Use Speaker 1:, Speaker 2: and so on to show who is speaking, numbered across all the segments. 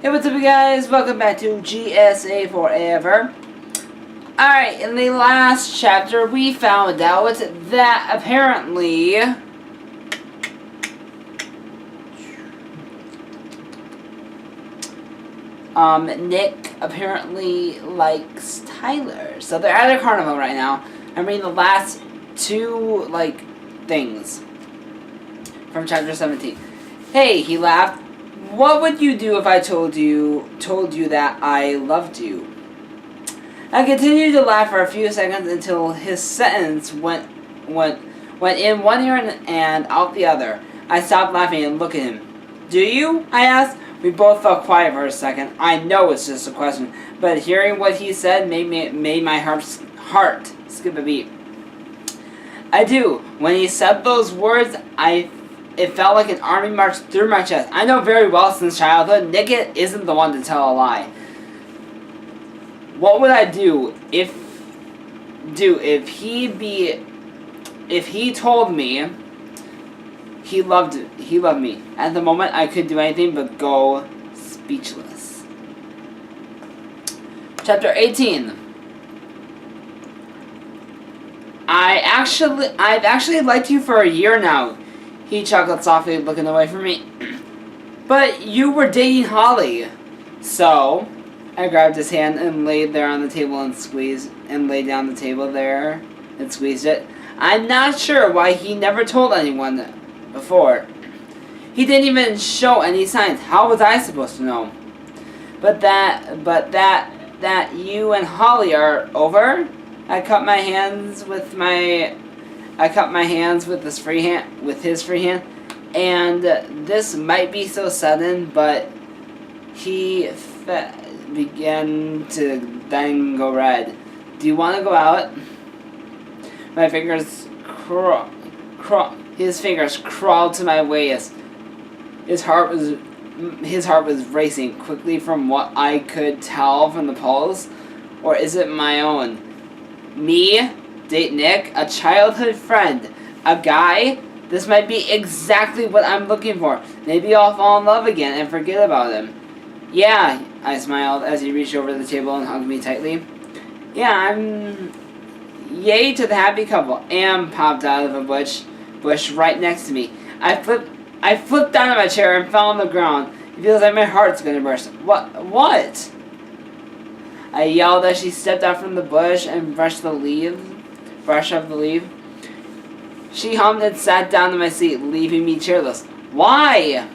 Speaker 1: Hey, what's up, you guys? Welcome back to GSA Forever. Alright, in the last chapter, we found out that apparently Nick apparently likes Tyler. So they're at a carnival right now. I'm reading the last two, things from chapter 17. Hey, he laughed. What would you do if I told you that I loved you? I continued to laugh for a few seconds until his sentence went in one ear and out the other. I stopped laughing and looked at him. Do you? I asked. We both felt quiet for a second. I know it's just a question, but hearing what he said made my heart skip a beat. I do. When he said those words, it felt like an army march through my chest. I know very well since childhood, Nick isn't the one to tell a lie. What would I do if he told me he loved me? At the moment, I couldn't do anything but go speechless. Chapter 18. I've actually liked you for a year now. He chuckled softly, looking away from me. But you were dating Holly. So, I grabbed his hand and laid there on the table and laid down the table there and squeezed it. I'm not sure why he never told anyone before. He didn't even show any signs. How was I supposed to know? But that you and Holly are over? I cupped my hands with his free hand, and this might be so sudden, but he began to then go red. Do you want to go out? My fingers his fingers crawled to my waist. His heart was racing quickly from what I could tell from the pulse, or is it my own? Me? Date Nick? A childhood friend? A guy? This might be exactly what I'm looking for. Maybe I'll fall in love again and forget about him. Yeah, I smiled as he reached over the table and hugged me tightly. Yeah, I'm... Yay to the happy couple. Am popped out of a bush right next to me. I flipped down on my chair and fell on the ground. It feels like my heart's gonna burst. What? I yelled as she stepped out from the bush and brushed off the leaf. She hummed and sat down in my seat, leaving me cheerless. Why?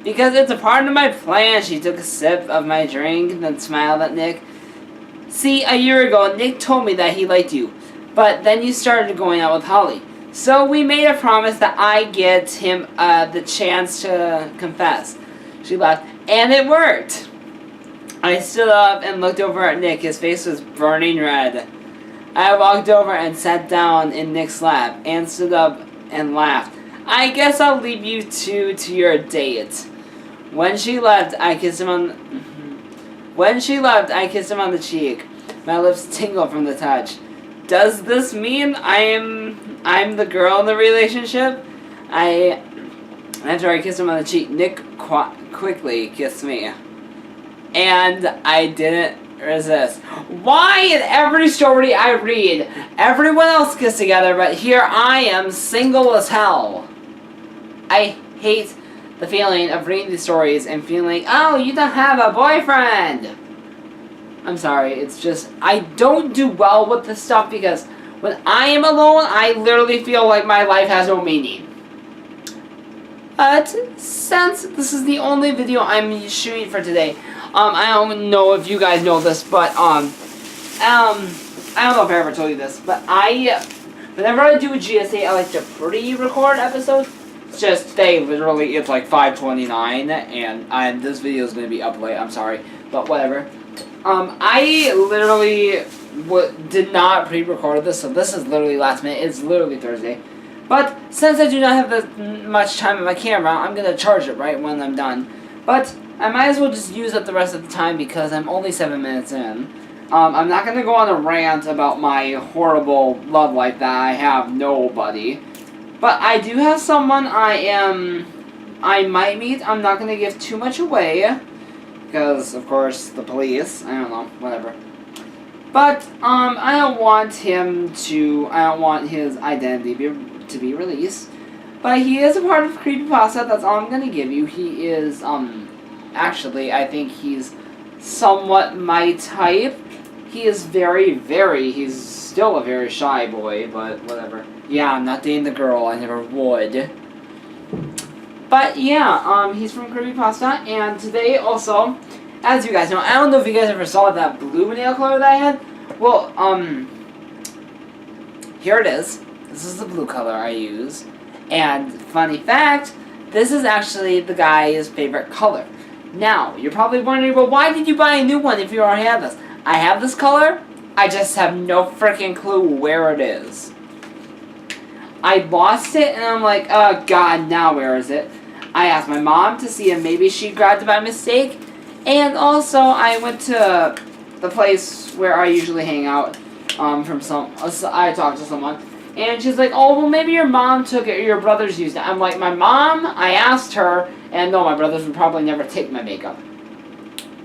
Speaker 1: Because it's a part of my plan. She took a sip of my drink, then smiled at Nick. See, a year ago, Nick told me that he liked you, but then you started going out with Holly. So we made a promise that I get him the chance to confess. She laughed, and it worked. I stood up and looked over at Nick. His face was burning red. I walked over and sat down in Nick's lap and stood up and laughed. I guess I'll leave you two to your date. When she left, I kissed him on the cheek. My lips tingled from the touch. Does this mean I'm the girl in the relationship? After I kissed him on the cheek, Nick quickly kissed me. And I didn't resist. Why in every story I read, everyone else gets together, but here I am, single as hell? I hate the feeling of reading these stories and feeling, oh, you don't have a boyfriend. I'm sorry, it's just, I don't do well with this stuff because when I am alone, I literally feel like my life has no meaning. But since this is the only video I'm shooting for today, I don't know if you guys know this, but I don't know if I ever told you this, but whenever I do a GSA, I like to pre-record episodes. It's just today, literally, it's like 5:29, and this video is going to be up late. I'm sorry, but whatever. I literally did not pre-record this, so this is literally last minute. It's literally Thursday. But since I do not have that much time on my camera, I'm going to charge it right when I'm done. But I might as well just use up the rest of the time because I'm only 7 minutes in. I'm not going to go on a rant about my horrible love life that I have nobody. But I do have someone I am I might meet. I'm not gonna give too much away. Because, of course, the police. I don't know. Whatever. But, I don't want his identity to be released. But he is a part of Creepypasta. That's all I'm gonna give you. He is, actually, I think he's somewhat my type. He is he's still a very shy boy, but whatever. Yeah, I'm not dating the girl. I never would. But yeah, he's from Creepypasta, and today also, as you guys know, I don't know if you guys ever saw that blue nail color that I had. Well, here it is. This is the blue color I use. And funny fact, this is actually the guy's favorite color. Now, you're probably wondering, well, why did you buy a new one if you already have this? I have this color, I just have no freaking clue where it is. I lost it, and I'm like, oh god, now where is it? I asked my mom to see if maybe she grabbed it by mistake, and also I went to the place where I usually hang out, I talked to someone, and she's like, oh, well, maybe your mom took it, or your brothers used it. I'm like, my mom, I asked her, and no, my brothers would probably never take my makeup.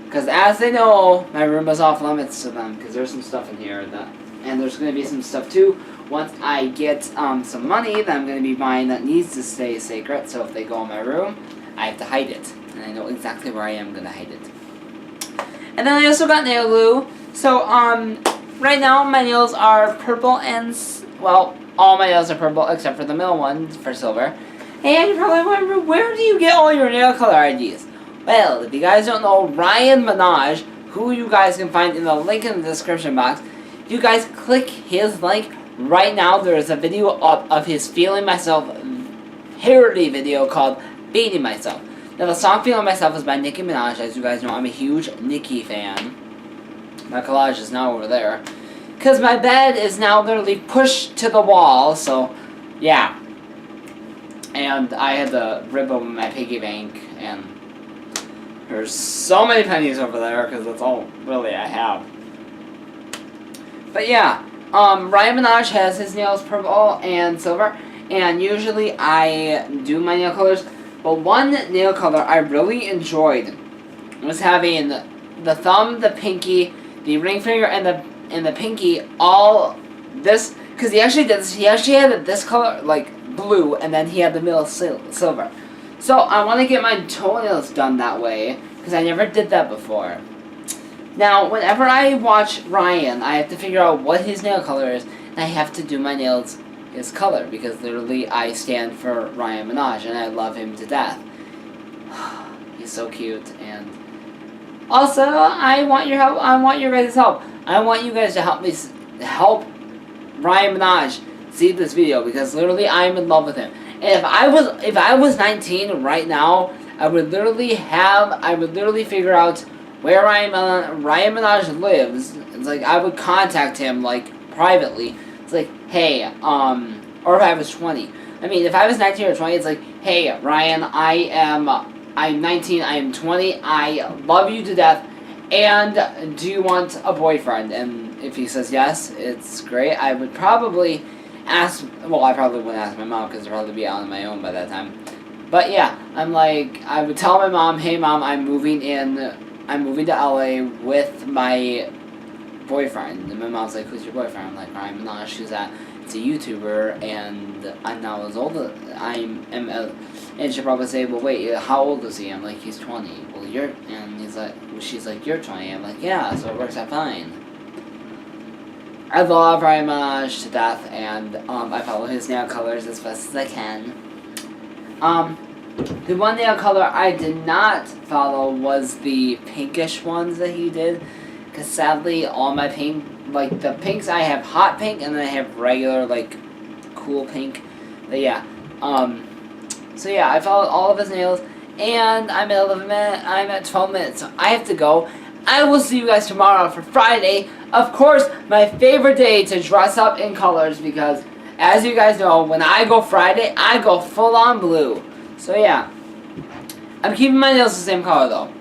Speaker 1: Because as they know, my room is off limits to them, because there's some stuff in here, and there's going to be some stuff too. Once I get some money that I'm going to be buying that needs to stay secret, so if they go in my room, I have to hide it. And I know exactly where I am going to hide it. And then I also got nail glue. So, right now my nails are purple and, well, all my nails are purple except for the middle one for silver. And you're probably wondering, where do you get all your nail color IDs? Well, if you guys don't know, Ryan Minaj, who you guys can find in the link in the description box, if you guys click his link, right now there is a video of his Feeling Myself parody video called Beating Myself. Now the song Feeling Myself is by Nicki Minaj. As you guys know, I'm a huge Nicki fan. My collage is now over there. Because my bed is now literally pushed to the wall, so yeah. And I had to rip open my piggy bank, and there's so many pennies over there, because that's all really I have. But yeah, Ryan Minaj has his nails purple and silver, and usually I do my nail colors, but one nail color I really enjoyed was having the thumb, the pinky, the ring finger, and the pinky all this, because he actually did this, he actually had this color, like blue, and then he had the middle silver. So I want to get my toenails done that way, because I never did that before. Now, whenever I watch Ryan, I have to figure out what his nail color is, and I have to do my nails his color, because literally I stand for Ryan Minaj, and I love him to death. He's so cute, and also, I want your help, I want your guys' help. I want you guys to help me, help Ryan Minaj see this video, because literally I'm in love with him. And if I was 19 right now, I would literally figure out where Ryan Minaj lives. It's like, I would contact him, like, privately. It's like, hey, or if I was 20. I mean, if I was 19 or 20, it's like, hey, Ryan, I'm 19, I am 20, I love you to death, and do you want a boyfriend? And if he says yes, it's great. I would probably ask, well, I probably wouldn't ask my mom, because I'd probably be out on my own by that time. But yeah, I'm like, I would tell my mom, hey mom, I'm moving to LA with my boyfriend. And my mom's like, who's your boyfriend? I'm like, Ryan Minaj. She's it's a YouTuber, and I'm not as old as and she'll probably say, well, wait, how old is he? I'm like, he's 20. Well, she's like, you're 20. I'm like, yeah, so it works out fine. I love Ryan Minaj to death, and I follow his nail colors as best as I can. The one nail color I did not follow was the pinkish ones that he did, because sadly all my pink, like the pinks, I have hot pink and then I have regular, like, cool pink. But yeah, so yeah, I followed all of his nails, and I'm at 11 minutes, I'm at 12 minutes, so I have to go. I will see you guys tomorrow for Friday. Of course, my favorite day to dress up in colors, because as you guys know, when I go Friday, I go full on blue. So yeah, I'm keeping my nails the same color though.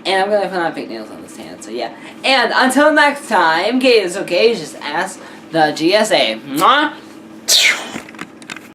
Speaker 1: And I'm gonna put on fake nails on this hand, so yeah. And until next time, Gay is okay, just ask the GSA. Mwah!